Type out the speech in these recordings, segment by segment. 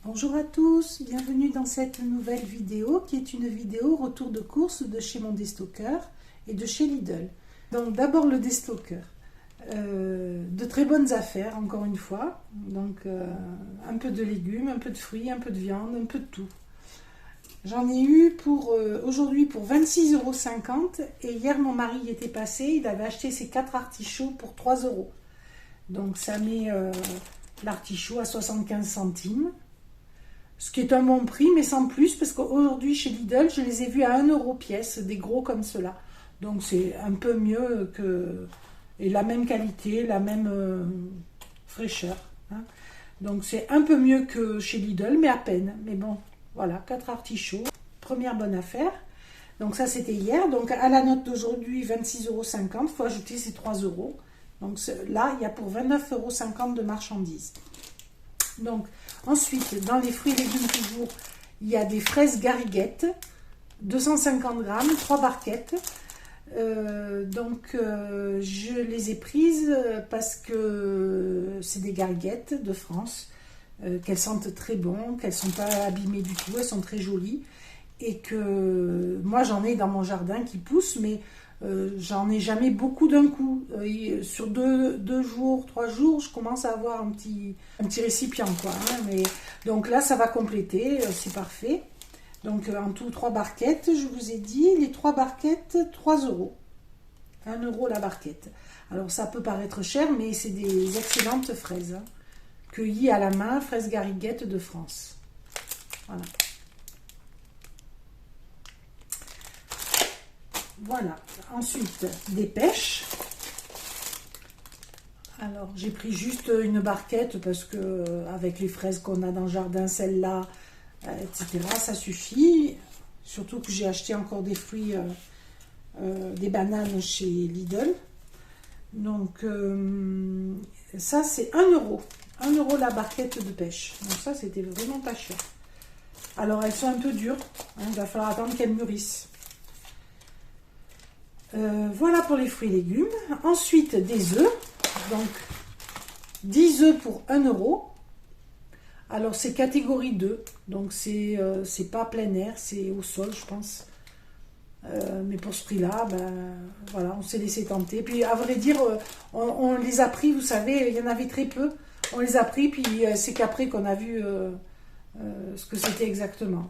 Bonjour à tous, bienvenue dans cette nouvelle vidéo qui est une vidéo retour de course de chez mon déstockeur et de chez Lidl. Donc d'abord le déstockeur, de très bonnes affaires encore une fois, donc un peu de légumes, un peu de fruits, un peu de viande, un peu de tout. J'en ai eu pour aujourd'hui pour 26,50 € et hier mon mari y était passé, il avait acheté ses 4 artichauts pour 3 €. Donc ça met l'artichaut à 75 centimes. Ce qui est un bon prix, mais sans plus, parce qu'aujourd'hui chez Lidl, je les ai vus à 1 € pièce, des gros comme cela. Donc c'est un peu mieux que... et la même qualité, la même fraîcheur. Hein. Donc c'est un peu mieux que chez Lidl, mais à peine. Mais bon, voilà, 4 artichauts, première bonne affaire. Donc ça c'était hier, donc à la note d'aujourd'hui, 26,50 €, il faut ajouter ces 3 €. Donc là, il y a pour 29,50 € de marchandises. Donc, ensuite, dans les fruits et légumes toujours, il y a des fraises gariguettes, 250 grammes, 3 barquettes. Je les ai prises parce que c'est des gariguettes de France, qu'elles sentent très bon, qu'elles ne sont pas abîmées du tout, elles sont très jolies. Et que moi, j'en ai dans mon jardin qui poussent, mais j'en ai jamais beaucoup d'un coup. Sur 2 jours, 3 jours, je commence à avoir un petit récipient, quoi. Hein, mais, donc là, ça va compléter, c'est parfait. Donc en tout, 3 barquettes, je vous ai dit, les 3 barquettes, 3 €. 1 € la barquette. Alors ça peut paraître cher, mais c'est des excellentes fraises. Hein, cueillies à la main, fraises gariguettes de France. Voilà. Voilà, ensuite des pêches. Alors j'ai pris juste une barquette parce que avec les fraises qu'on a dans le jardin, celle-là, etc., ça suffit. Surtout que j'ai acheté encore des fruits, des bananes chez Lidl. Donc ça c'est 1 €. 1 € la barquette de pêche. Donc ça c'était vraiment pas cher. Alors elles sont un peu dures, hein, il va falloir attendre qu'elles mûrissent. Voilà pour les fruits et légumes. Ensuite, des œufs. Donc, 10 œufs pour 1 €. Alors, c'est catégorie 2. Donc, c'est pas plein air, c'est au sol, je pense. Mais pour ce prix-là, ben, voilà, on s'est laissé tenter. Puis, à vrai dire, on les a pris, vous savez, il y en avait très peu. On les a pris, puis c'est qu'après qu'on a vu ce que c'était exactement.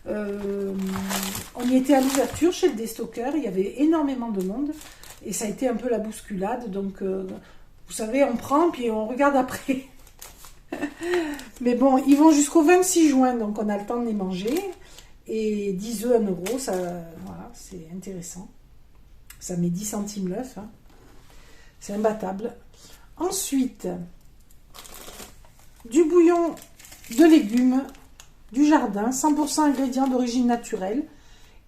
On y était à l'ouverture chez le déstockeur, il y avait énormément de monde et ça a été un peu la bousculade. Donc vous savez, on prend puis on regarde après. Mais bon, ils vont jusqu'au 26 juin, donc on a le temps de les manger. Et 10 œufs, 1 €, ça, voilà, c'est intéressant. Ça met 10 centimes l'œuf, hein. C'est imbattable. Ensuite, du bouillon de légumes du jardin, 100% ingrédients d'origine naturelle,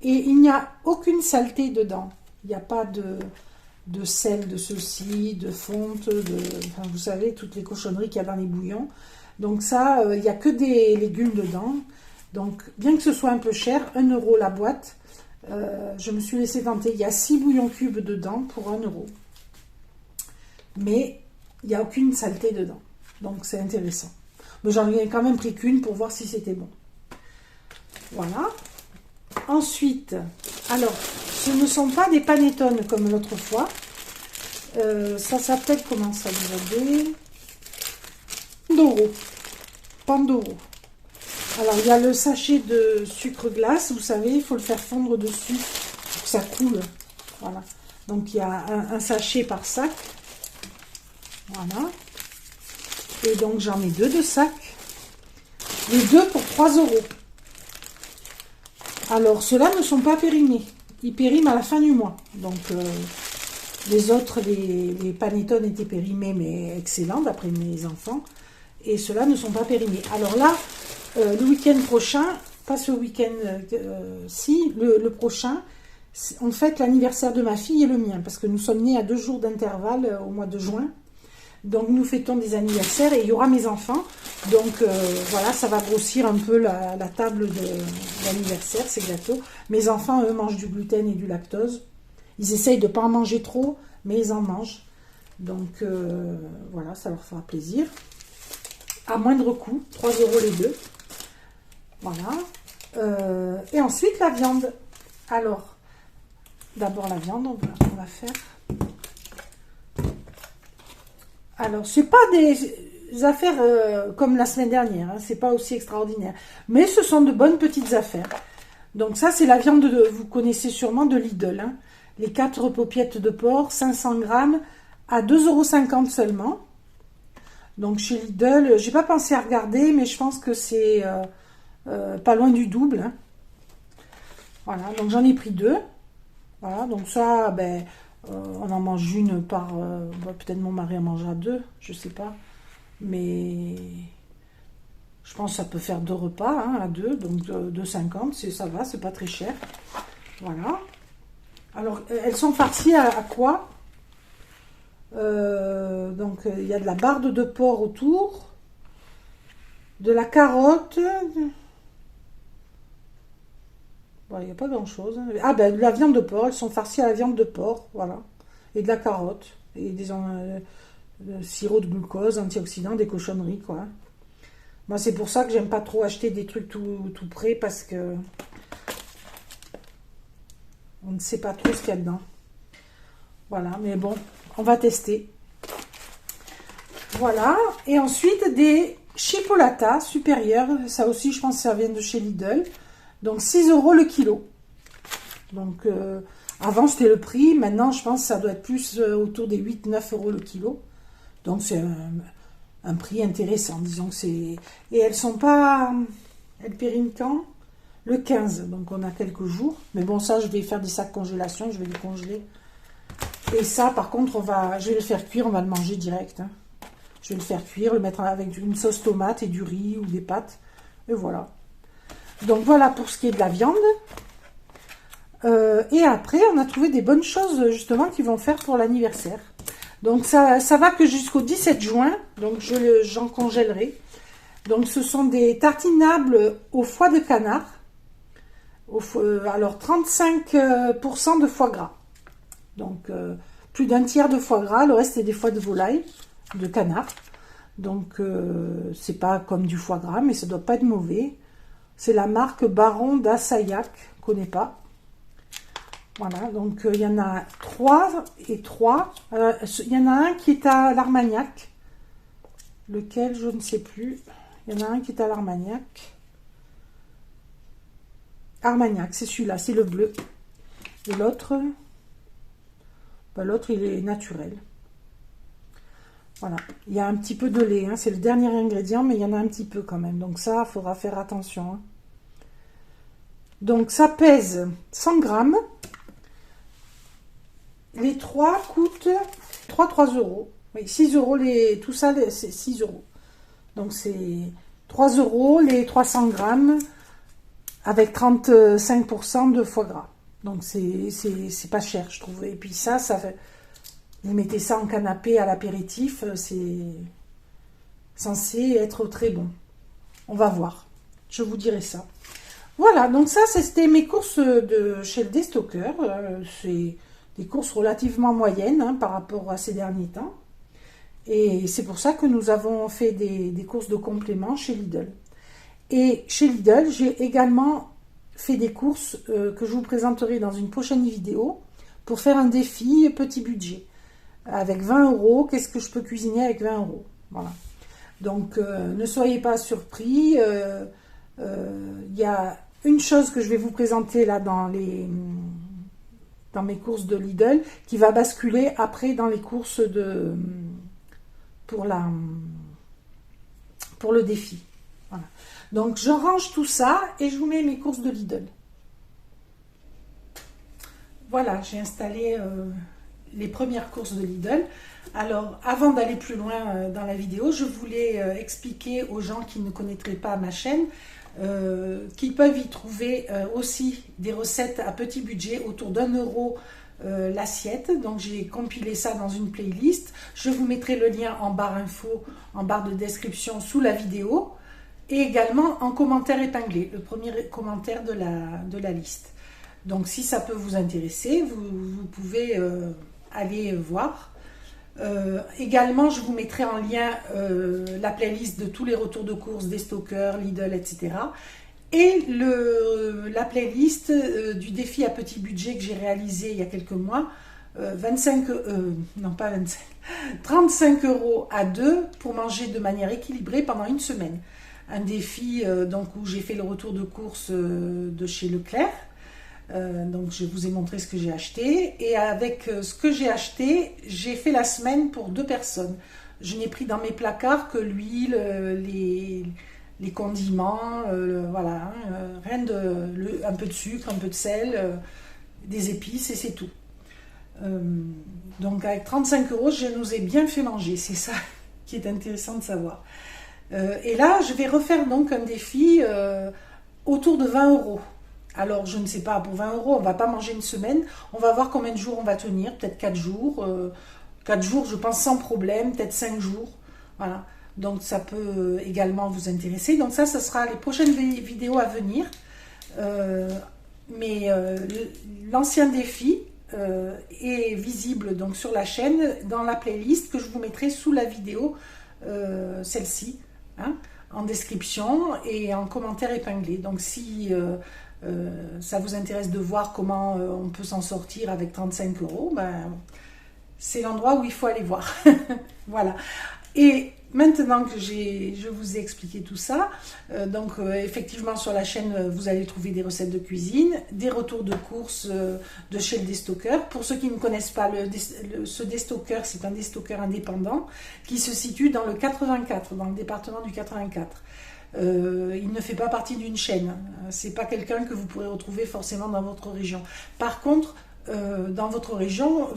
et il n'y a aucune saleté dedans. Il n'y a pas de sel, de ceci, de fonte, enfin, vous savez, toutes les cochonneries qu'il y a dans les bouillons. Donc ça, il n'y a que des légumes dedans. Donc, bien que ce soit un peu cher, 1 € la boîte, je me suis laissé tenter. Il y a 6 bouillons cubes dedans pour 1 €. Mais il n'y a aucune saleté dedans. Donc, c'est intéressant. Mais j'en ai quand même pris qu'une pour voir si c'était bon. Voilà. Ensuite, alors, ce ne sont pas des panettone comme l'autre fois. Ça s'appelle, comment ça vous avez? Pandoro. Pandoro. Alors, il y a le sachet de sucre glace, vous savez, il faut le faire fondre dessus pour que ça coule. Voilà. Donc, il y a un sachet par sac. Voilà. Et donc, j'en ai 2 de sac. Les 2 pour 3 €. Alors, ceux-là ne sont pas périmés. Ils périment à la fin du mois. Donc, les autres, les panettone étaient périmés, mais excellents, d'après mes enfants. Et ceux-là ne sont pas périmés. Alors là, le week-end prochain, pas ce week-end, si, le prochain, on fête l'anniversaire de ma fille et le mien, parce que nous sommes nés à 2 jours d'intervalle au mois de juin. Donc nous fêtons des anniversaires et il y aura mes enfants. Donc voilà, ça va grossir un peu la table d'anniversaire, ces gâteaux. Mes enfants, eux, mangent du gluten et du lactose. Ils essayent de ne pas en manger trop, mais ils en mangent. Donc voilà, ça leur fera plaisir. À moindre coût, 3 € les deux. Voilà. Et ensuite, la viande. Alors, d'abord la viande, on va faire. Alors, c'est pas des affaires comme la semaine dernière, hein, c'est pas aussi extraordinaire. Mais ce sont de bonnes petites affaires. Donc ça, c'est la viande, vous connaissez sûrement, de Lidl. Hein. Les 4 paupiètes de porc, 500 grammes, à 2,50 € seulement. Donc chez Lidl, j'ai pas pensé à regarder, mais je pense que c'est pas loin du double. Hein. Voilà, donc j'en ai pris 2. Voilà, donc ça, ben... on en mange une par... peut-être mon mari en mangera 2, je sais pas. Mais je pense que ça peut faire 2 repas hein, à 2, donc 2,50, ça va, c'est pas très cher. Voilà. Alors, elles sont farcies à quoi? Donc, il y a de la barde de porc autour, de la carotte... Bon, il n'y a pas grand-chose. Ah ben, de la viande de porc, elles sont farcies à la viande de porc, voilà. Et de la carotte, et des sirop de glucose, antioxydants, des cochonneries, quoi. Moi, c'est pour ça que j'aime pas trop acheter des trucs tout prêts, parce que on ne sait pas trop ce qu'il y a dedans. Voilà, mais bon, on va tester. Voilà, et ensuite des chipolatas supérieurs, ça aussi, je pense que ça vient de chez Lidl. Donc 6 € le kilo. Donc avant c'était le prix, maintenant je pense que ça doit être plus autour des 8-9 € le kilo. Donc c'est un prix intéressant, disons que c'est... Et elles sont pas... Elles périment quand? Le 15, donc on a quelques jours. Mais bon, ça je vais faire des sacs congélation, je vais les congeler. Et ça par contre, je vais le faire cuire, on va le manger direct. Hein. Je vais le faire cuire, le mettre avec une sauce tomate et du riz ou des pâtes. Et voilà. Donc voilà pour ce qui est de la viande. Et après, on a trouvé des bonnes choses justement qu'ils vont faire pour l'anniversaire. Donc ça va que jusqu'au 17 juin. Donc j'en congèlerai. Donc ce sont des tartinables au foie de canard. Alors 35% de foie gras. Donc plus d'un tiers de foie gras. Le reste c'est des foies de volaille, de canard. Donc c'est pas comme du foie gras, mais ça doit pas être mauvais. C'est la marque Baron d'Assaillac, je ne connais pas. Voilà, donc il y en a 3 et 3. Il y en a un qui est à l'Armagnac. Lequel, je ne sais plus. Il y en a un qui est à l'Armagnac. Armagnac, c'est celui-là, c'est le bleu. Et l'autre, ben, l'autre il est naturel. Voilà, il y a un petit peu de lait, hein. C'est le dernier ingrédient, mais il y en a un petit peu quand même. Donc ça, il faudra faire attention. Hein. Donc ça pèse 100 grammes. Les 3 coûtent 3 €. Oui, 6 €, tout ça, c'est 6 €. Donc c'est 3 € les 300 grammes avec 35% de foie gras. Donc c'est pas cher, je trouve. Et puis ça fait... Vous mettez ça en canapé à l'apéritif, c'est censé être très bon. On va voir. Je vous dirai ça. Voilà, donc ça, c'était mes courses chez le Destocker. C'est des courses relativement moyennes hein, par rapport à ces derniers temps. Et c'est pour ça que nous avons fait des courses de complément chez Lidl. Et chez Lidl, j'ai également fait des courses que je vous présenterai dans une prochaine vidéo pour faire un défi petit budget. Avec 20 €, qu'est-ce que je peux cuisiner avec 20 €? Voilà. Donc, ne soyez pas surpris. Il y a une chose que je vais vous présenter là dans mes courses de Lidl qui va basculer après dans les courses pour le défi. Voilà. Donc, je range tout ça et je vous mets mes courses de Lidl. Voilà, j'ai installé... les premières courses de Lidl. Alors, avant d'aller plus loin dans la vidéo, je voulais expliquer aux gens qui ne connaîtraient pas ma chaîne qu'ils peuvent y trouver aussi des recettes à petit budget, autour d'1 € l'assiette. Donc j'ai compilé ça dans une playlist. Je vous mettrai le lien en barre info, en barre de description sous la vidéo, et également en commentaire épinglé, le premier commentaire de la liste. Donc si ça peut vous intéresser, vous pouvez aller voir. Également, je vous mettrai en lien la playlist de tous les retours de course des stockers, Lidl, etc. Et la playlist du défi à petit budget que j'ai réalisé il y a quelques mois, 35 € à deux pour manger de manière équilibrée pendant une semaine. Un défi donc où j'ai fait le retour de course de chez Leclerc. Donc je vous ai montré ce que j'ai acheté, et avec ce que j'ai acheté, j'ai fait la semaine pour 2 personnes. Je n'ai pris dans mes placards que l'huile, les condiments, voilà, rien un peu de sucre, un peu de sel, des épices, et c'est tout. Donc avec 35 €, je nous ai bien fait manger, c'est ça qui est intéressant de savoir. Et là, je vais refaire donc un défi autour de 20 €. Alors, je ne sais pas, pour 20 €, on ne va pas manger une semaine. On va voir combien de jours on va tenir, peut-être 4 jours. 4 jours, je pense, sans problème, peut-être 5 jours. Voilà. Donc, ça peut également vous intéresser. Donc, ça sera les prochaines vidéos à venir. Mais l'ancien défi est visible donc sur la chaîne, dans la playlist que je vous mettrai sous la vidéo, celle-ci, hein, en description et en commentaire épinglé. Donc, si... ça vous intéresse de voir comment on peut s'en sortir avec 35 €, ben, c'est l'endroit où il faut aller voir. Voilà. Et maintenant que je vous ai expliqué tout ça, effectivement sur la chaîne, vous allez trouver des recettes de cuisine, des retours de courses de chez le Destocker. Pour ceux qui ne connaissent pas, ce Destocker, c'est un Destocker indépendant qui se situe dans le 84, dans le département du 84. Il ne fait pas partie d'une chaîne. C'est pas quelqu'un que vous pourrez retrouver forcément dans votre région. Par contre, dans votre région,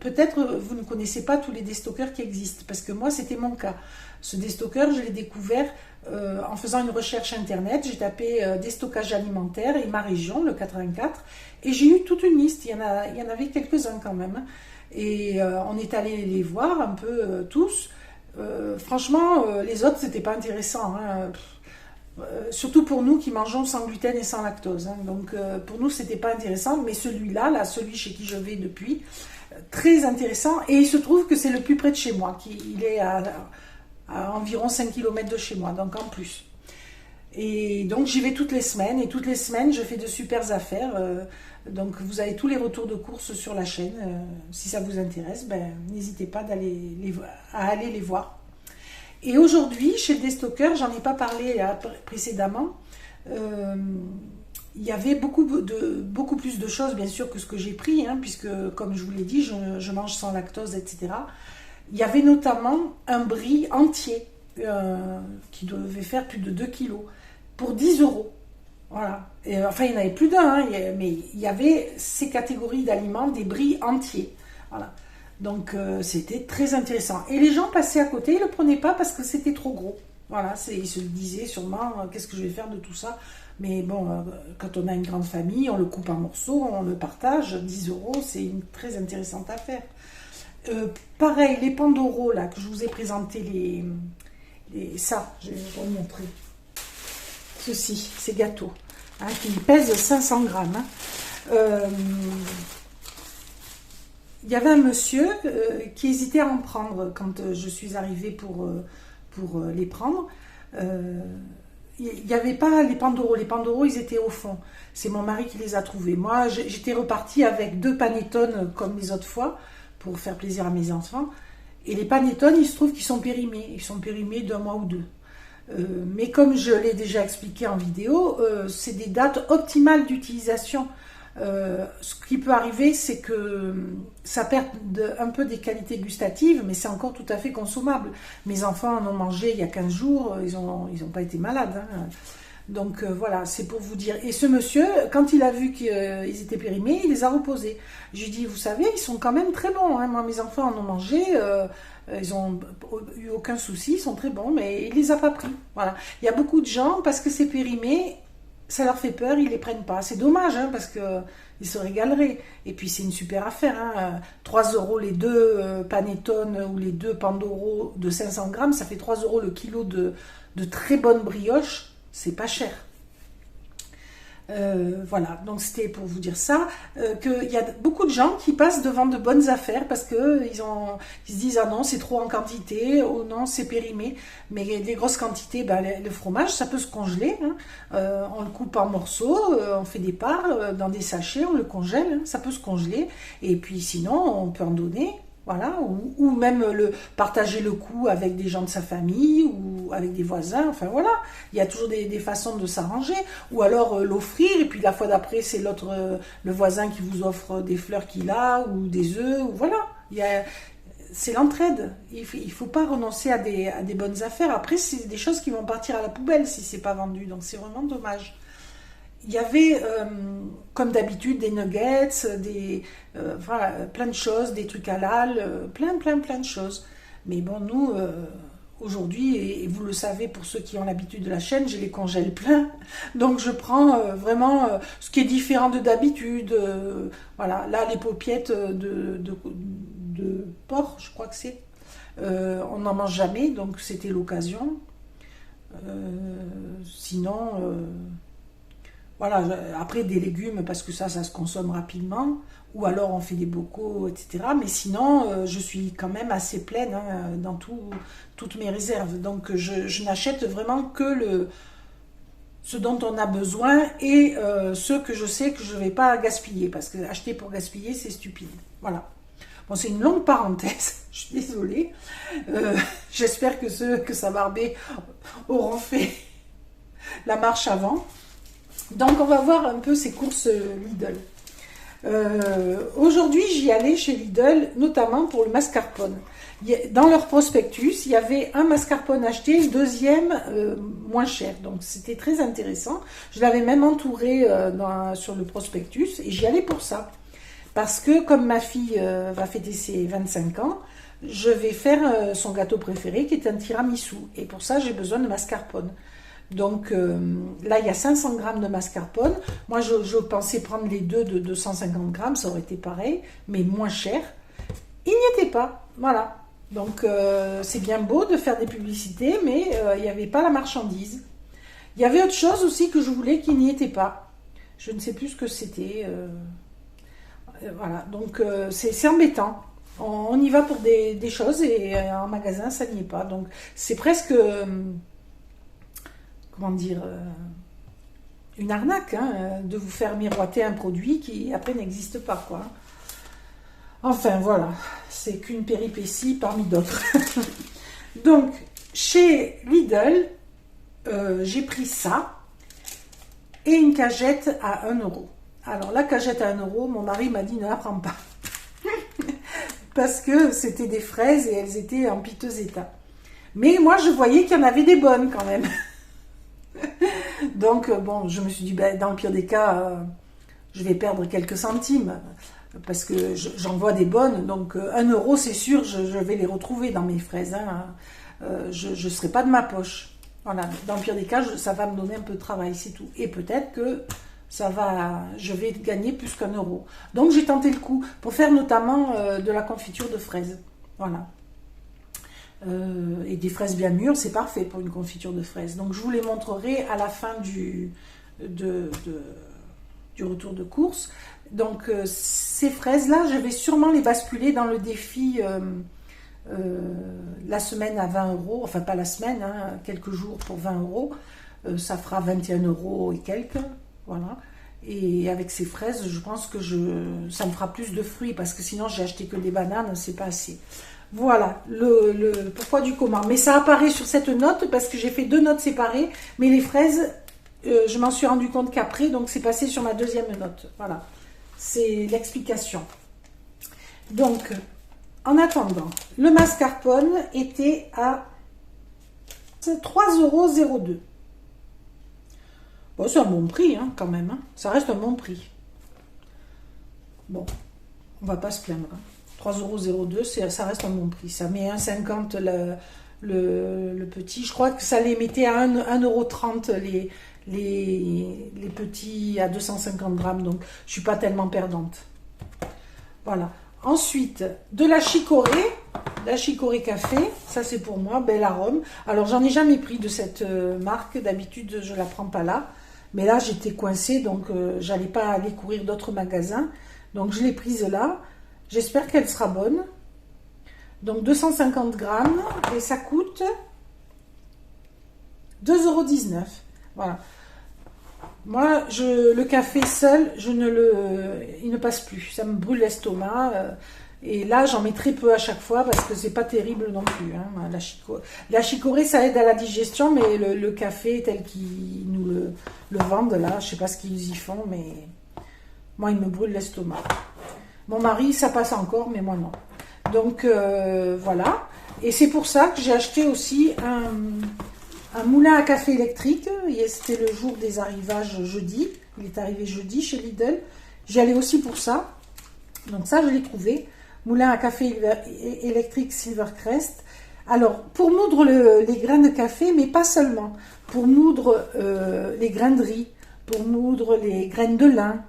peut-être vous ne connaissez pas tous les destockers qui existent, parce que moi c'était mon cas. Ce destocker, je l'ai découvert en faisant une recherche internet. J'ai tapé déstockage alimentaire et ma région, le 84, et j'ai eu toute une liste. Il y en avait quelques-uns quand même. Et on est allé les voir un peu tous. Franchement, les autres, c'était pas intéressant, hein. Surtout pour nous qui mangeons sans gluten et sans lactose, hein. Donc pour nous, c'était pas intéressant. Mais celui-là, celui chez qui je vais depuis, très intéressant. Et il se trouve que c'est le plus près de chez moi. Il est à environ 5 km de chez moi, donc en plus. Et donc j'y vais toutes les semaines. Et toutes les semaines, je fais de super affaires. Donc vous avez tous les retours de courses sur la chaîne. Si ça vous intéresse, ben, n'hésitez pas à aller les voir. Et aujourd'hui, chez le Destocker, j'en ai pas parlé précédemment, il y avait beaucoup plus de choses, bien sûr, que ce que j'ai pris, hein, puisque, comme je vous l'ai dit, je mange sans lactose, etc. Il y avait notamment un brie entier, qui devait faire plus de 2 kilos, pour 10 €. Voilà. Et, enfin, il y en avait plus d'un, hein, mais il y avait ces catégories d'aliments, des bries entiers. Voilà. Donc c'était très intéressant. Et les gens passaient à côté, ils ne le prenaient pas parce que c'était trop gros. Voilà, ils se disaient sûrement, qu'est-ce que je vais faire de tout ça? Mais bon, quand on a une grande famille, on le coupe en morceaux, on le partage. 10 €, c'est une très intéressante affaire. Pareil, les Pandoro, là, que je vous ai présenté, ça, je vais vous montrer. Ceci, ces gâteaux, hein, qui pèsent 500 grammes. Hein. Il y avait un monsieur qui hésitait à en prendre quand je suis arrivée pour les prendre. Il n'y avait pas les Pandoro. Les Pandoro, ils étaient au fond. C'est mon mari qui les a trouvés. Moi, j'étais repartie avec 2 panettone comme les autres fois pour faire plaisir à mes enfants. Et les panettone, il se trouve qu'ils sont périmés. Ils sont périmés d'1 mois ou 2. Mais comme je l'ai déjà expliqué en vidéo, c'est des dates optimales d'utilisation. Ce qui peut arriver, c'est que ça perd un peu des qualités gustatives, mais c'est encore tout à fait consommable. Mes enfants en ont mangé il y a 15 jours, ils ont pas été malades, hein. Donc voilà, c'est pour vous dire. Et ce monsieur, quand il a vu qu'ils étaient périmés, il les a reposés. J'ai dit, vous savez, ils sont quand même très bons, hein. Moi, mes enfants en ont mangé, ils n'ont eu aucun souci, ils sont très bons, mais il les a pas pris. Voilà. Il y a beaucoup de gens, parce que c'est périmé, ça leur fait peur, ils les prennent pas. C'est dommage, hein, parce que ils se régaleraient. Et puis c'est une super affaire, hein. 3 € les deux panettone ou les deux Pandoro de 500 grammes, ça fait 3 € le kilo de très bonne brioche, c'est pas cher. Voilà, donc c'était pour vous dire ça, qu'il y a beaucoup de gens qui passent devant de bonnes affaires parce que ils se disent ah non c'est trop en quantité, oh non c'est périmé, mais les grosses quantités, ben, le fromage ça peut se congeler, hein. On le coupe en morceaux, on fait des parts dans des sachets, on le congèle, hein, ça peut se congeler, et puis sinon on peut en donner. Voilà, ou même partager le coût avec des gens de sa famille ou avec des voisins, enfin voilà, il y a toujours des façons de s'arranger, ou alors l'offrir, et puis la fois d'après c'est le voisin qui vous offre des fleurs qu'il a, ou des œufs, ou voilà, c'est l'entraide, il faut pas renoncer à des bonnes affaires, après c'est des choses qui vont partir à la poubelle si c'est pas vendu, donc c'est vraiment dommage. Il y avait, comme d'habitude, des nuggets, voilà, plein de choses, des trucs halal, plein de choses. Mais bon, nous, aujourd'hui, et vous le savez pour ceux qui ont l'habitude de la chaîne, j'ai les congèles pleins. Donc je prends vraiment ce qui est différent de d'habitude. Voilà, là, les paupiètes de porc, je crois que c'est. On n'en mange jamais, donc c'était l'occasion. Sinon... Voilà, après des légumes parce que ça se consomme rapidement, ou alors on fait des bocaux, etc. Mais sinon, je suis quand même assez pleine, hein, dans toutes mes réserves. Donc je n'achète vraiment que ce dont on a besoin et ce que je sais que je ne vais pas gaspiller, parce que acheter pour gaspiller, c'est stupide. Voilà. Bon, c'est une longue parenthèse, je suis désolée. J'espère que ceux que ça barbait auront fait la marche avant. Donc on va voir un peu ces courses Lidl. Aujourd'hui j'y allais chez Lidl, notamment pour le mascarpone. Dans leur prospectus, il y avait un mascarpone acheté, le deuxième moins cher. Donc c'était très intéressant. Je l'avais même entouré sur le prospectus et j'y allais pour ça. Parce que comme ma fille va fêter ses 25 ans, je vais faire son gâteau préféré qui est un tiramisu. Et pour ça j'ai besoin de mascarpone. Donc là, il y a 500 grammes de mascarpone. Moi, je pensais prendre les deux de 250 grammes, ça aurait été pareil, mais moins cher. Il n'y était pas, voilà. Donc c'est bien beau de faire des publicités, mais il n'y avait pas la marchandise. Il y avait autre chose aussi que je voulais qui n'y était pas. Je ne sais plus ce que c'était. Voilà, donc c'est embêtant. On y va pour des choses et en magasin, ça n'y est pas. Donc c'est presque... comment dire, une arnaque, hein, de vous faire miroiter un produit qui après n'existe pas, quoi. Enfin voilà, c'est qu'une péripétie parmi d'autres. Donc chez Lidl, j'ai pris ça et une cagette à 1 €. Alors la cagette à 1 €, mon mari m'a dit ne la prends pas. Parce que c'était des fraises et elles étaient en piteux état. Mais moi je voyais qu'il y en avait des bonnes quand même. Donc bon, je me suis dit, ben, dans le pire des cas, je vais perdre quelques centimes, parce que j'en vois des bonnes, donc 1 € c'est sûr, je vais les retrouver dans mes fraises, hein. Je ne serai pas de ma poche. Voilà, dans le pire des cas, ça va me donner un peu de travail, c'est tout. Et peut-être que je vais gagner plus qu'1 €. Donc j'ai tenté le coup, pour faire notamment de la confiture de fraises. Voilà. Et des fraises bien mûres, c'est parfait pour une confiture de fraises. Donc je vous les montrerai à la fin du retour de course. Donc ces fraises-là, je vais sûrement les basculer dans le défi la semaine à 20 €. Enfin pas la semaine, hein, quelques jours pour 20 €. Ça fera 21 € et quelques. Voilà. Et avec ces fraises, je pense que ça me fera plus de fruits, parce que sinon j'ai acheté que des bananes, c'est pas assez. Voilà, le pourquoi du comment. Mais ça apparaît sur cette note parce que j'ai fait 2 notes séparées. Mais les fraises, je m'en suis rendu compte qu'après, donc c'est passé sur ma deuxième note. Voilà, c'est l'explication. Donc, en attendant, le mascarpone était à 3,02 €. Bon, c'est un bon prix, hein, quand même. Hein. Ça reste un bon prix. Bon, on va pas se plaindre. Hein. 3,02 €, ça reste un bon prix. Ça met 1,50 € le petit. Je crois que ça les mettait à 1,30 € les petits à 250 grammes, donc je suis pas tellement perdante. Voilà. Ensuite, de la chicorée café, ça c'est pour moi, bel arôme. Alors j'en ai jamais pris de cette marque, d'habitude je la prends pas là, mais là j'étais coincée, donc j'allais pas aller courir d'autres magasins, donc je l'ai prise là. J'espère qu'elle sera bonne. Donc 250 grammes et ça coûte 2,19 €. Voilà. Moi, le café seul, il ne passe plus. Ça me brûle l'estomac. Et là, j'en mets très peu à chaque fois parce que c'est pas terrible non plus. Hein, la chicorée, ça aide à la digestion, mais le café tel qu'ils nous le vendent là, je sais pas ce qu'ils y font, mais moi, il me brûle l'estomac. Mon mari, ça passe encore, mais moi non. Donc voilà. Et c'est pour ça que j'ai acheté aussi un moulin à café électrique. C'était le jour des arrivages jeudi. Il est arrivé jeudi chez Lidl. J'y allais aussi pour ça. Donc ça, je l'ai trouvé. Moulin à café électrique Silvercrest. Alors, pour moudre les grains de café, mais pas seulement. Pour moudre les grains de riz, pour moudre les graines de lin,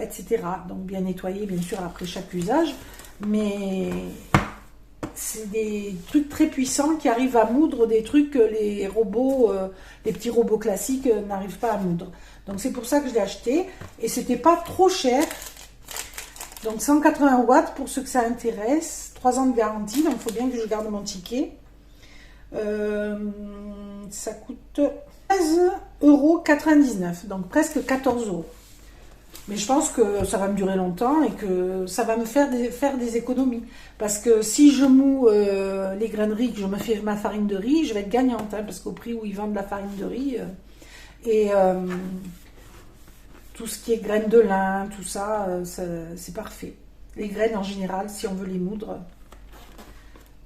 etc. Donc bien nettoyer, bien sûr, après chaque usage. Mais c'est des trucs très puissants qui arrivent à moudre des trucs que les robots, les petits robots classiques n'arrivent pas à moudre. Donc c'est pour ça que je l'ai acheté. Et c'était pas trop cher. Donc 180 watts pour ceux que ça intéresse. 3 ans de garantie, donc il faut bien que je garde mon ticket. Ça coûte 13,99 €, donc presque 14 €. Mais je pense que ça va me durer longtemps et que ça va me faire des économies. Parce que si je moue les grains de riz, que je me fais ma farine de riz, je vais être gagnante. Hein, parce qu'au prix où ils vendent la farine de riz, tout ce qui est graines de lin, tout ça, c'est parfait. Les graines en général, si on veut les moudre.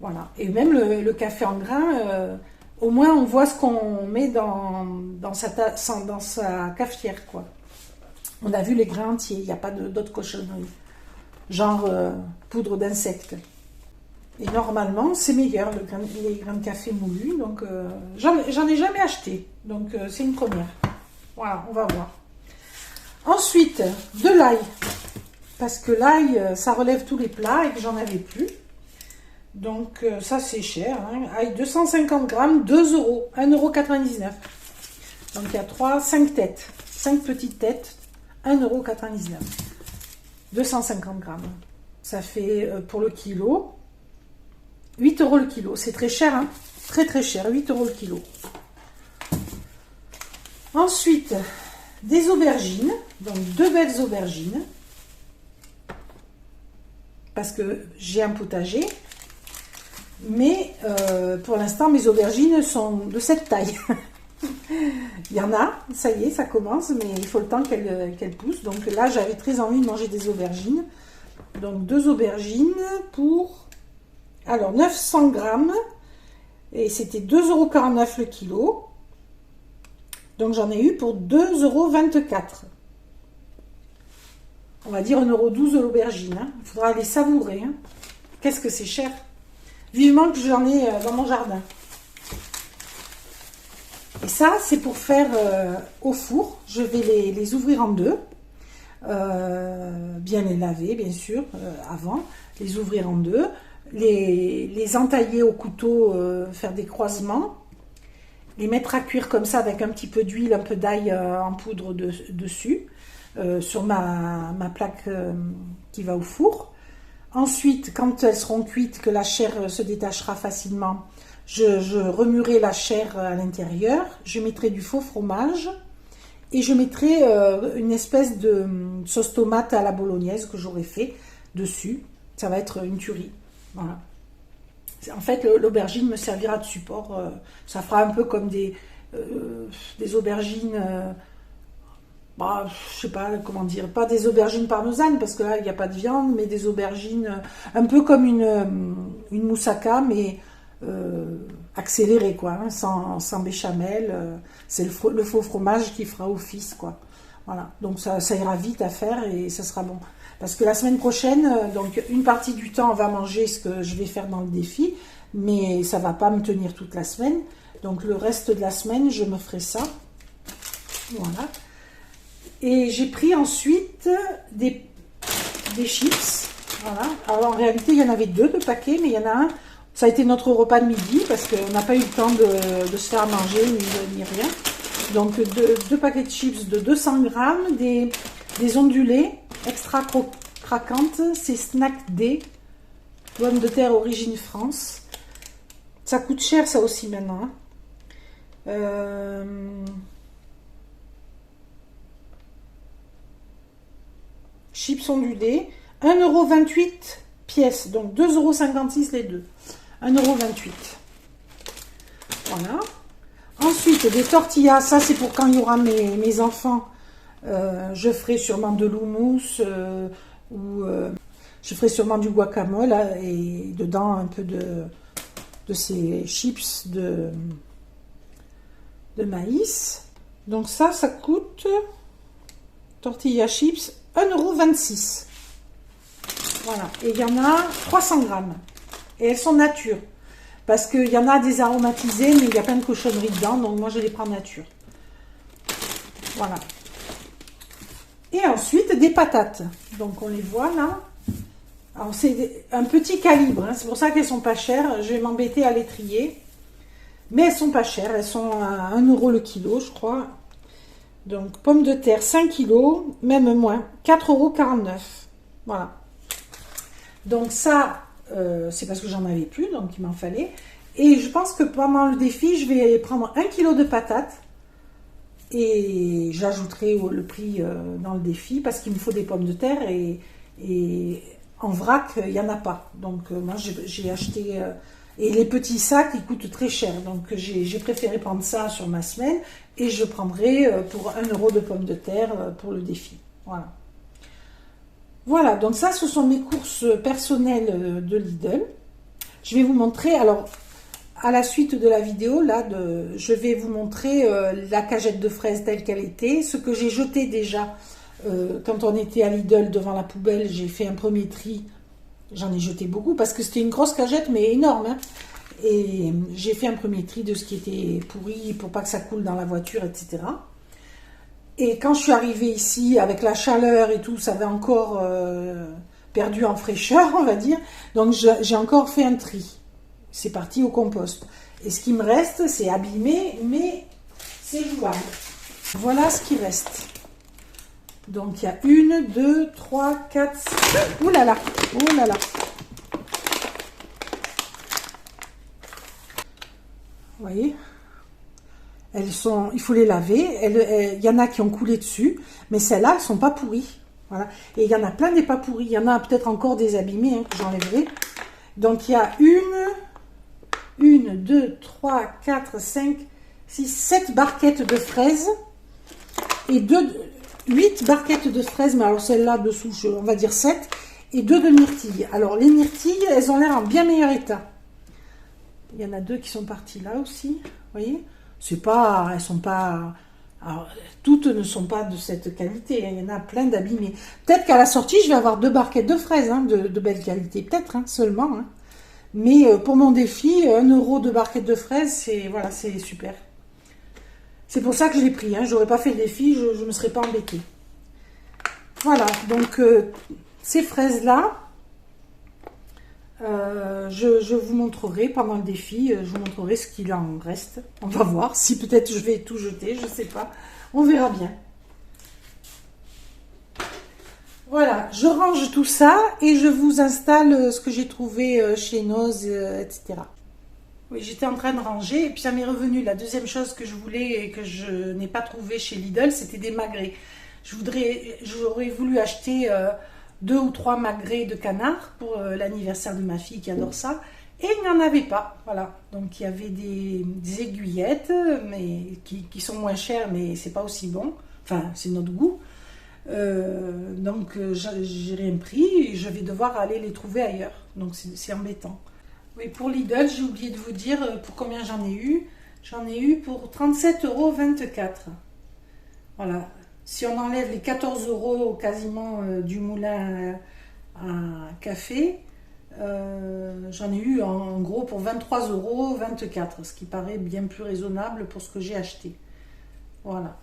Voilà. Et même le café en grains, au moins on voit ce qu'on met dans sa cafetière, quoi. On a vu les grains entiers, il n'y a pas d'autres cochonneries. Genre poudre d'insectes. Et normalement, c'est meilleur, les grains de café moulus. Donc, j'en ai jamais acheté. Donc, c'est une première. Voilà, on va voir. Ensuite, de l'ail. Parce que l'ail, ça relève tous les plats et que j'en avais plus. Donc, ça, c'est cher. Hein. Ail 250 grammes, 2 €, 1,99 €. Donc, il y a 5 têtes. 5 petites têtes. 1,99 €, 250 grammes. Ça fait pour le kilo 8 € le kilo. C'est très cher, hein, très très cher, 8 € le kilo. Ensuite, des aubergines, donc 2 belles aubergines, parce que j'ai un potager, mais pour l'instant mes aubergines sont de cette taille. Il y en a, ça y est, ça commence, mais il faut le temps qu'elles poussent. Donc là, j'avais très envie de manger des aubergines. Donc 2 aubergines pour, alors 900 grammes, et c'était 2,49 € le kilo. Donc j'en ai eu pour 2,24 €. On va dire 1,12 € l'aubergine. Hein. Il faudra les savourer. Hein. Qu'est-ce que c'est cher. Vivement que j'en ai dans mon jardin. Et ça, c'est pour faire au four. Je vais les ouvrir en deux. Bien les laver, bien sûr, avant. Les ouvrir en deux. Les entailler au couteau, faire des croisements. Les mettre à cuire comme ça avec un petit peu d'huile, un peu d'ail en poudre dessus. Sur ma plaque qui va au four. Ensuite, quand elles seront cuites, que la chair se détachera facilement, je remuerai la chair à l'intérieur, je mettrai du faux fromage et je mettrai une espèce de sauce tomate à la bolognaise que j'aurai fait dessus. Ça va être une tuerie. Voilà. En fait, l'aubergine me servira de support. Ça fera un peu comme des aubergines... je sais pas comment dire, pas des aubergines parmesanes parce que là il n'y a pas de viande, mais des aubergines un peu comme une moussaka, mais accélérée quoi, hein, sans béchamel. C'est le faux fromage qui fera office quoi. Voilà, donc ça ira vite à faire et ça sera bon. Parce que la semaine prochaine, donc une partie du temps on va manger ce que je vais faire dans le défi, mais ça va pas me tenir toute la semaine. Donc le reste de la semaine je me ferai ça. Voilà. Et j'ai pris ensuite des chips. Voilà. Alors en réalité, il y en avait 2 de paquets, mais il y en a un. Ça a été notre repas de midi parce qu'on n'a pas eu le temps de se faire manger ni rien. Donc 2 paquets de chips de 200 grammes, des ondulés extra craquantes, c'est Snack D, pommes de terre origine France. Ça coûte cher ça aussi maintenant. Chips ondulés, 1,28 € pièce, donc 2,56 € les deux. 1,28 €. Voilà. Ensuite, des tortillas, ça c'est pour quand il y aura mes enfants. Je ferai sûrement de l'houmous ou je ferai sûrement du guacamole et dedans un peu de ces chips de maïs. Donc ça coûte, tortilla chips, 1,26 €. Voilà, et il y en a 300 grammes. Et elles sont nature. Parce qu'il y en a des aromatisés, mais il y a plein de cochonneries dedans, donc moi je les prends nature. Voilà. Et ensuite, des patates. Donc on les voit là. Alors c'est un petit calibre, hein. C'est pour ça qu'elles sont pas chères. Je vais m'embêter à les trier. Mais elles sont pas chères, elles sont à 1 € le kilo, je crois. Donc pommes de terre, 5 kilos, même moins, 4,49 €. Voilà. Donc ça, c'est parce que j'en avais plus, donc il m'en fallait. Et je pense que pendant le défi, je vais prendre 1 kilo de patates. Et j'ajouterai le prix dans le défi, parce qu'il me faut des pommes de terre. Et en vrac, il n'y en a pas. Donc moi, j'ai acheté... et les petits sacs, ils coûtent très cher. Donc j'ai préféré prendre ça sur ma semaine. Et je prendrai pour 1 € de pommes de terre pour le défi. Voilà. Voilà, donc ça, ce sont mes courses personnelles de Lidl. Je vais vous montrer, alors, à la suite de la vidéo, là, je vais vous montrer la cagette de fraises telle qu'elle était. Ce que j'ai jeté déjà, quand on était à Lidl devant la poubelle, j'ai fait un premier tri. J'en ai jeté beaucoup parce que c'était une grosse cagette, mais énorme, hein. Et j'ai fait un premier tri de ce qui était pourri pour pas que ça coule dans la voiture, etc. Et quand je suis arrivée ici, avec la chaleur et tout, ça avait encore perdu en fraîcheur, on va dire. Donc j'ai encore fait un tri. C'est parti au compost. Et ce qui me reste, c'est abîmé, mais c'est jouable. Voilà ce qui reste. Donc il y a 1, 2, 3, 4... Ouh là là, ouh là là. Vous voyez ? Elles sont, il faut les laver. Il y en a qui ont coulé dessus, mais celles-là, elles ne sont pas pourries. Voilà. Et il y en a plein des pas pourris. Il y en a peut-être encore des abîmés, hein, que j'enlèverai. Donc il y a 1, 2, 3, 4, 5, 6, 7 barquettes de fraises et 8 barquettes de fraises, mais alors celle-là dessous, on va dire 7, et 2 de myrtilles. Alors les myrtilles, elles ont l'air en bien meilleur état. Il y en a 2 qui sont parties là aussi, vous voyez ? C'est pas, elles sont pas, alors, toutes ne sont pas de cette qualité, hein, il y en a plein d'abîmés. Peut-être qu'à la sortie, je vais avoir 2 barquettes de fraises, hein, de belle qualité, peut-être, hein, seulement. Hein. Mais pour mon défi, 1 € de barquette de fraises, c'est voilà, c'est super. C'est pour ça que je l'ai pris, hein. J'aurais pas fait le défi, je ne me serais pas embêtée. Voilà, donc ces fraises-là, je vous montrerai pendant le défi, je vous montrerai ce qu'il en reste. On va voir si peut-être je vais tout jeter, je ne sais pas. On verra bien. Voilà, je range tout ça et je vous installe ce que j'ai trouvé chez Noz, etc. Oui, j'étais en train de ranger et puis ça m'est revenu. La deuxième chose que je voulais et que je n'ai pas trouvé chez Lidl, c'était des magrets. J'aurais voulu acheter 2 ou 3 magrets de canard pour l'anniversaire de ma fille qui adore ça. Et il n'y en avait pas. Voilà. Donc il y avait des aiguillettes mais qui sont moins chères, mais c'est pas aussi bon. Enfin, c'est notre goût. Donc j'ai rien pris et je vais devoir aller les trouver ailleurs. Donc c'est embêtant. Oui, pour Lidl, j'ai oublié de vous dire pour combien j'en ai eu. J'en ai eu pour 37,24 €. Voilà. Si on enlève les 14 € quasiment du moulin à café, j'en ai eu en gros pour 23,24 €, ce qui paraît bien plus raisonnable pour ce que j'ai acheté. Voilà.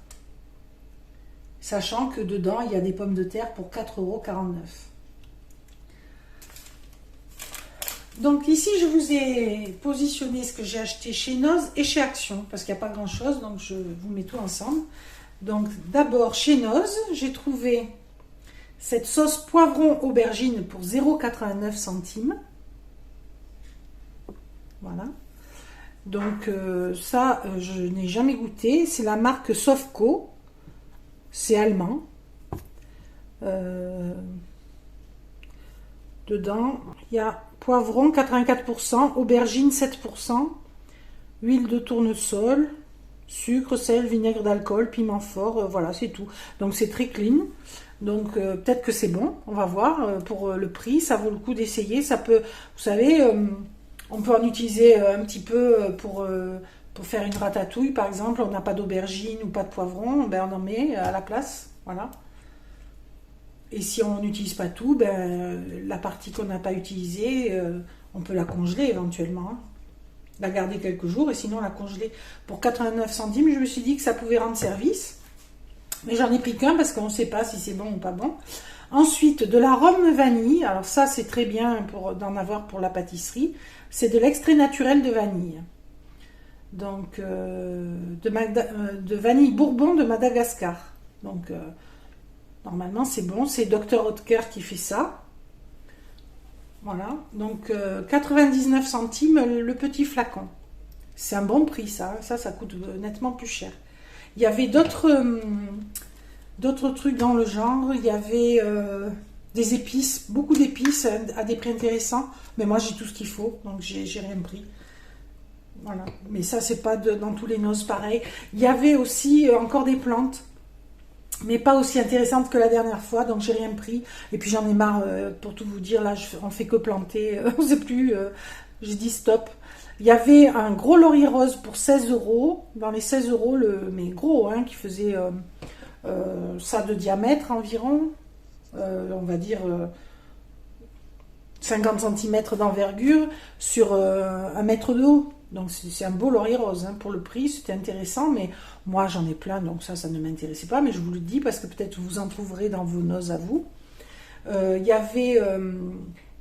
sachant que dedans, il y a des pommes de terre pour 4,49 €. Donc ici, je vous ai positionné ce que j'ai acheté chez Noz et chez Action, parce qu'il n'y a pas grand-chose, donc je vous mets tout ensemble. Donc d'abord, chez Noz, j'ai trouvé cette sauce poivron aubergine pour 0,89 €. Voilà. Donc ça, je n'ai jamais goûté. C'est la marque Sofco. C'est allemand. Dedans, il y a poivron 84%, aubergine 7%, huile de tournesol, sucre, sel, vinaigre d'alcool, piment fort, voilà, c'est tout. Donc c'est très clean. Donc peut-être que c'est bon, on va voir. Pour le prix, ça vaut le coup d'essayer. Ça peut, vous savez, on peut en utiliser un petit peu pour faire une ratatouille, par exemple. On n'a pas d'aubergine ou pas de poivron, ben on en met à la place, voilà. Et si on n'utilise pas tout, ben, la partie qu'on n'a pas utilisée, on peut la congeler éventuellement. Hein. La garder quelques jours et sinon la congeler. Pour 89 centimes, je me suis dit que ça pouvait rendre service. Mais j'en ai pris qu'un parce qu'on ne sait pas si c'est bon ou pas bon. Ensuite, de la rhum vanille. Alors ça, c'est très bien d'en avoir pour la pâtisserie. C'est de l'extrait naturel de vanille. Donc, de vanille bourbon de Madagascar. Donc, normalement, c'est bon. C'est Dr Oetker qui fait ça. Voilà. Donc, 99 centimes le petit flacon. C'est un bon prix, ça. Ça coûte nettement plus cher. Il y avait d'autres trucs dans le genre. Il y avait des épices, beaucoup d'épices à des prix intéressants. Mais moi, j'ai tout ce qu'il faut. Donc, j'ai rien pris. Voilà. Mais ça, c'est pas dans tous les noces pareil. Il y avait aussi encore des plantes. Mais pas aussi intéressante que la dernière fois, donc j'ai rien pris. Et puis j'en ai marre, pour tout vous dire, là on fait que planter, on ne sait plus, j'ai dit stop. Il y avait un gros laurier rose pour 16 €, dans les 16 €, mais gros, hein, qui faisait ça de diamètre environ, on va dire 50 cm d'envergure sur 1 mètre de haut. Donc c'est un beau laurier rose, hein. Pour le prix, c'était intéressant, mais moi j'en ai plein, donc ça ne m'intéressait pas, mais je vous le dis parce que peut-être vous en trouverez dans vos noces à vous. Il y avait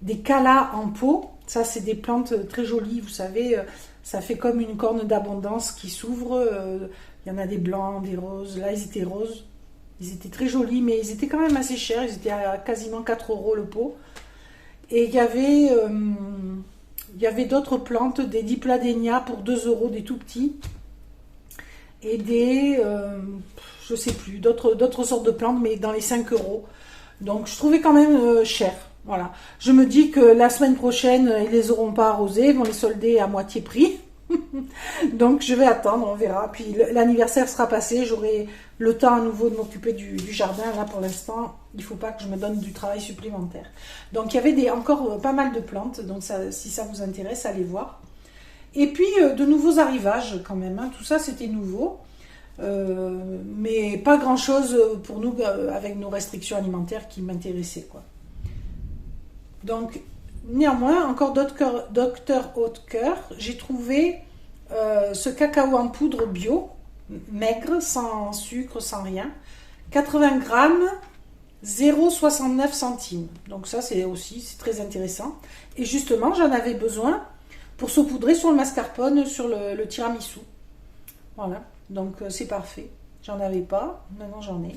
des calas en pot, ça c'est des plantes très jolies, vous savez, ça fait comme une corne d'abondance qui s'ouvre, il y en a des blancs, des roses, là ils étaient roses, ils étaient très jolis, mais ils étaient quand même assez chers, ils étaient à quasiment 4 € le pot. Et il y avait d'autres plantes, des dipladénia pour 2 € des tout petits. Et des, je sais plus, d'autres sortes de plantes, mais dans les 5 €. Donc je trouvais quand même cher. Voilà. Je me dis que la semaine prochaine, ils les auront pas arrosés, ils vont les solder à moitié prix. Donc je vais attendre, on verra. Puis l'anniversaire sera passé, j'aurai le temps à nouveau de m'occuper du jardin. Là pour l'instant, il ne faut pas que je me donne du travail supplémentaire. Donc il y avait encore pas mal de plantes, donc ça, si ça vous intéresse, allez voir. Et puis de nouveaux arrivages quand même, hein. Tout ça c'était nouveau. Mais pas grand chose pour nous avec nos restrictions alimentaires qui m'intéressaient, quoi. Donc néanmoins, encore Dr Oetker, j'ai trouvé ce cacao en poudre bio, maigre, sans sucre, sans rien, 80 grammes, 0,69 centimes. Donc ça c'est très intéressant. Et justement, j'en avais besoin pour saupoudrer sur le mascarpone, sur le tiramisu. Voilà, donc c'est parfait. J'en avais pas, maintenant j'en ai.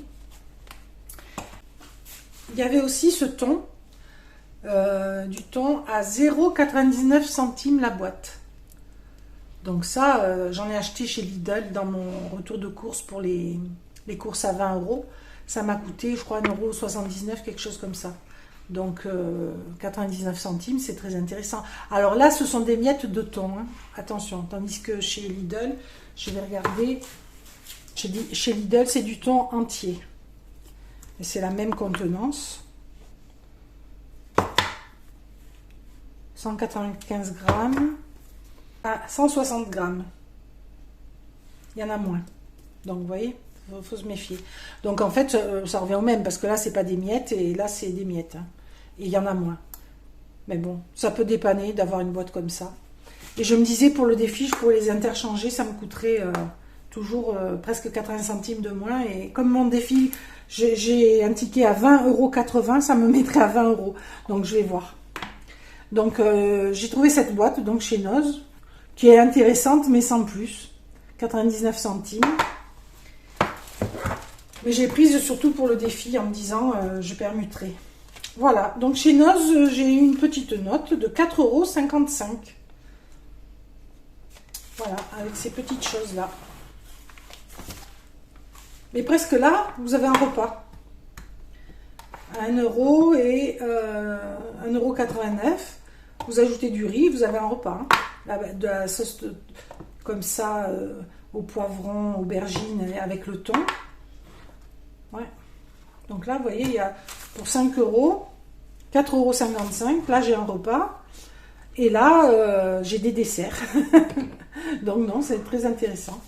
Il y avait aussi ce thon. Du thon à 0,99 centimes la boîte. Donc ça, j'en ai acheté chez Lidl dans mon retour de course pour les courses à 20 €. Ça m'a coûté, je crois, 1,79 €, quelque chose comme ça. Donc 99 centimes, c'est très intéressant. Alors là, ce sont des miettes de thon, hein. Attention, tandis que chez Lidl, je vais regarder, chez Lidl, c'est du thon entier. Et c'est la même contenance. 195 grammes à 160 grammes. Il y en a moins. Donc, vous voyez, il faut se méfier. Donc, en fait, ça revient au même, parce que là, c'est pas des miettes, et là, c'est des miettes. Hein. Et il y en a moins. Mais bon, ça peut dépanner d'avoir une boîte comme ça. Et je me disais, pour le défi, je pourrais les interchanger, ça me coûterait toujours presque 80 centimes de moins. Et comme mon défi, j'ai un ticket à 20,80 €, ça me mettrait à 20 €. Donc je vais voir. Donc j'ai trouvé cette boîte donc chez Noz, qui est intéressante mais sans plus. 99 centimes. Mais j'ai prise surtout pour le défi en me disant je permuterai. Voilà, donc chez Noz, j'ai eu une petite note de 4,55 €. Voilà, avec ces petites choses-là. Mais presque là, vous avez un repas. À 1 € et 1,89 €. Vous ajoutez du riz, vous avez un repas. Hein. De la sauce comme ça, au poivron, aubergine, avec le thon. Ouais. Donc là, vous voyez, il y a pour 5 €, 4,55 €. Là, j'ai un repas. Et là, j'ai des desserts. Donc non, c'est très intéressant.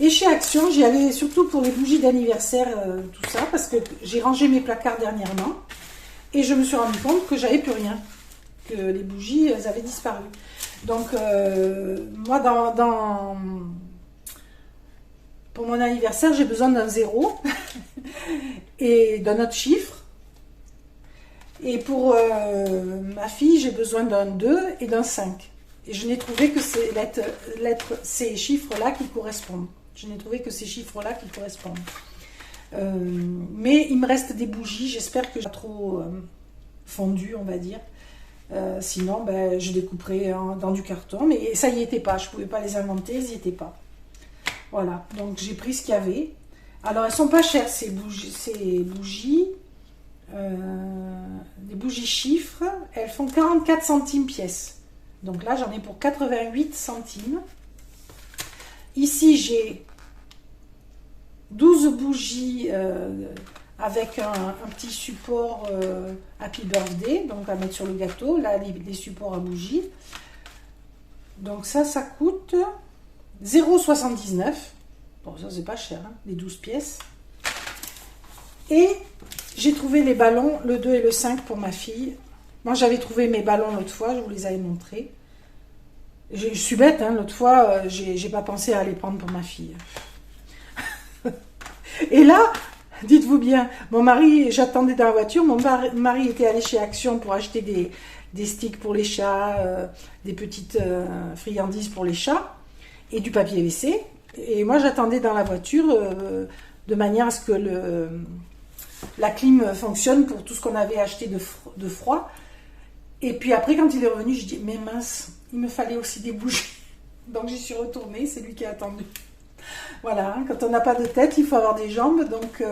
Et chez Action, j'y allais surtout pour les bougies d'anniversaire, tout ça, parce que j'ai rangé mes placards dernièrement. Et je me suis rendu compte que j'avais plus rien. Que les bougies, elles avaient disparu. Donc, moi, pour mon anniversaire, j'ai besoin d'un 0 et d'un autre chiffre. Et pour ma fille, j'ai besoin d'un 2 et d'un 5. Et je n'ai trouvé que ces chiffres-là qui correspondent. Je n'ai trouvé que ces chiffres-là qui correspondent. Mais il me reste des bougies. J'espère que j'ai pas trop fondu, on va dire. Sinon, ben, je découperai dans du carton. Mais ça y était pas. Je ne pouvais pas les inventer. Ils n'y étaient pas. Voilà. Donc, j'ai pris ce qu'il y avait. Alors, elles sont pas chères, ces bougies. Les bougies chiffres. Elles font 44 centimes pièce. Donc là, j'en ai pour 88 centimes. Ici, j'ai 12 bougies avec un petit support Happy Birthday, donc à mettre sur le gâteau. Là, les supports à bougies. Donc ça coûte 0,79 €. Bon, ça, c'est pas cher, hein, les 12 pièces. Et j'ai trouvé les ballons, le 2 et le 5 pour ma fille. Moi, j'avais trouvé mes ballons l'autre fois, je vous les avais montrés. Je suis bête, hein, l'autre fois, j'ai pas pensé à les prendre pour ma fille. Et là, dites-vous bien, mon mari, j'attendais dans la voiture, mon mari était allé chez Action pour acheter des sticks pour les chats, des petites friandises pour les chats, et du papier WC. Et moi, j'attendais dans la voiture de manière à ce que la clim fonctionne pour tout ce qu'on avait acheté de froid. Et puis après, quand il est revenu, je dis, mais mince, il me fallait aussi des bougies. Donc j'y suis retournée, c'est lui qui a attendu. Voilà, hein, quand on n'a pas de tête, il faut avoir des jambes. Donc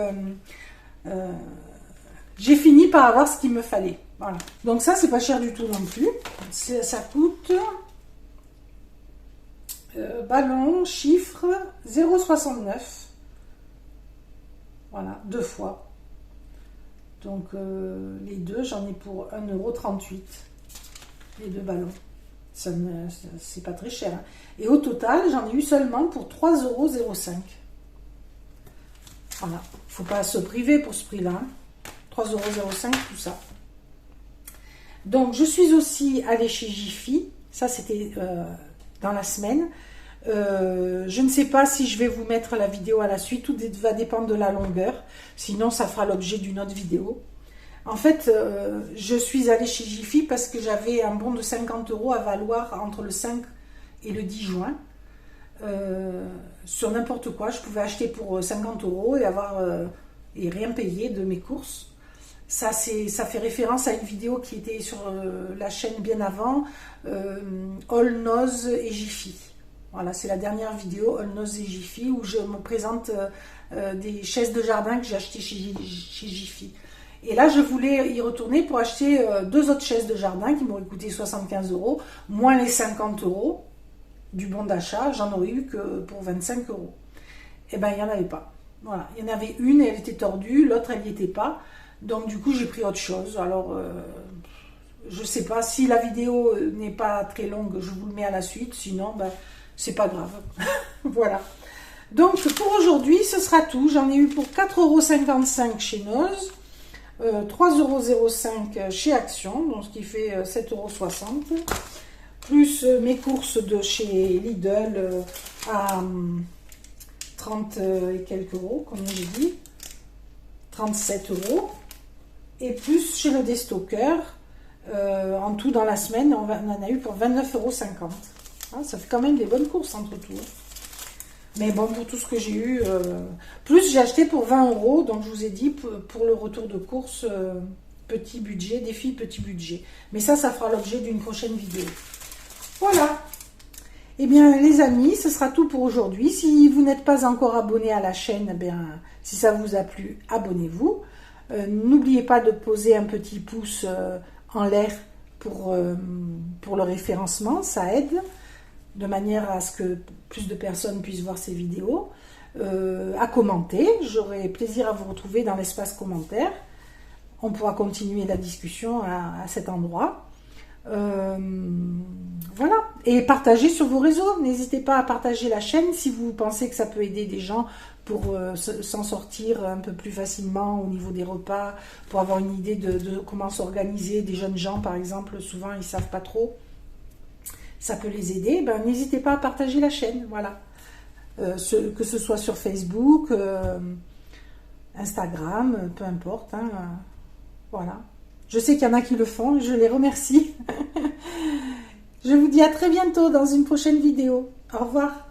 j'ai fini par avoir ce qu'il me fallait. Voilà. Donc ça, c'est pas cher du tout non plus. Ça coûte, ballon, chiffre, 0,69 €. Voilà, 2 fois. Donc les deux, j'en ai pour 1,38 €. Les deux ballons. C'est pas très cher. Hein. Et au total, j'en ai eu seulement pour 3,05 €. Voilà. Il ne faut pas se priver pour ce prix-là. Hein. 3,05 € tout ça. Donc je suis aussi allée chez Jiffy. Ça, c'était dans la semaine. Je ne sais pas si je vais vous mettre la vidéo à la suite, tout va dépendre de la longueur, sinon ça fera l'objet d'une autre vidéo. En fait, je suis allée chez Jiffy parce que j'avais un bon de 50 € à valoir entre le 5 et le 10 juin. Sur n'importe quoi, je pouvais acheter pour 50 € et rien payer de mes courses. Ça fait référence à une vidéo qui était sur la chaîne bien avant, All Noz et Jiffy. Voilà, c'est la dernière vidéo, All Noz et Jiffy, où je me présente des chaises de jardin que j'ai achetées chez Jiffy. Et là, je voulais y retourner pour acheter 2 autres chaises de jardin qui m'auraient coûté 75 €, moins les 50 € du bon d'achat, j'en aurais eu que pour 25 €. Et bien, il n'y en avait pas. Voilà, il y en avait une et elle était tordue, l'autre, elle n'y était pas. Donc, du coup, j'ai pris autre chose. Alors, je ne sais pas, si la vidéo n'est pas très longue, je vous le mets à la suite. Sinon, ben, c'est pas grave. Voilà. Donc, pour aujourd'hui, ce sera tout. J'en ai eu pour 4,55 € chez Noz. 3,05 € chez Action, donc ce qui fait 7,60 €. plus mes courses de chez Lidl à 30 et quelques euros, comme j'ai dit, 37 euros, et plus chez le Destocker, en tout dans la semaine, on en a eu pour 29,50 €. Hein, ça fait quand même des bonnes courses entre tout. Mais bon, pour tout ce que j'ai eu, plus j'ai acheté pour 20 €, donc je vous ai dit, pour le retour de course, petit budget, défi petit budget. Mais ça fera l'objet d'une prochaine vidéo. Voilà. Eh bien, les amis, ce sera tout pour aujourd'hui. Si vous n'êtes pas encore abonné à la chaîne, eh bien, si ça vous a plu, abonnez-vous. N'oubliez pas de poser un petit pouce en l'air pour le référencement, ça aide, de manière à ce que plus de personnes puissent voir ces vidéos. À commenter, j'aurai plaisir à vous retrouver dans l'espace commentaire. On pourra continuer la discussion à cet endroit. Voilà, et partagez sur vos réseaux. N'hésitez pas à partager la chaîne si vous pensez que ça peut aider des gens pour s'en sortir un peu plus facilement au niveau des repas, pour avoir une idée de comment s'organiser. Des jeunes gens, par exemple, souvent ils ne savent pas trop. Ça peut les aider. Ben, n'hésitez pas à partager la chaîne, voilà. Que ce soit sur Facebook, Instagram, peu importe. Hein, voilà. Je sais qu'il y en a qui le font, je les remercie. Je vous dis à très bientôt dans une prochaine vidéo. Au revoir.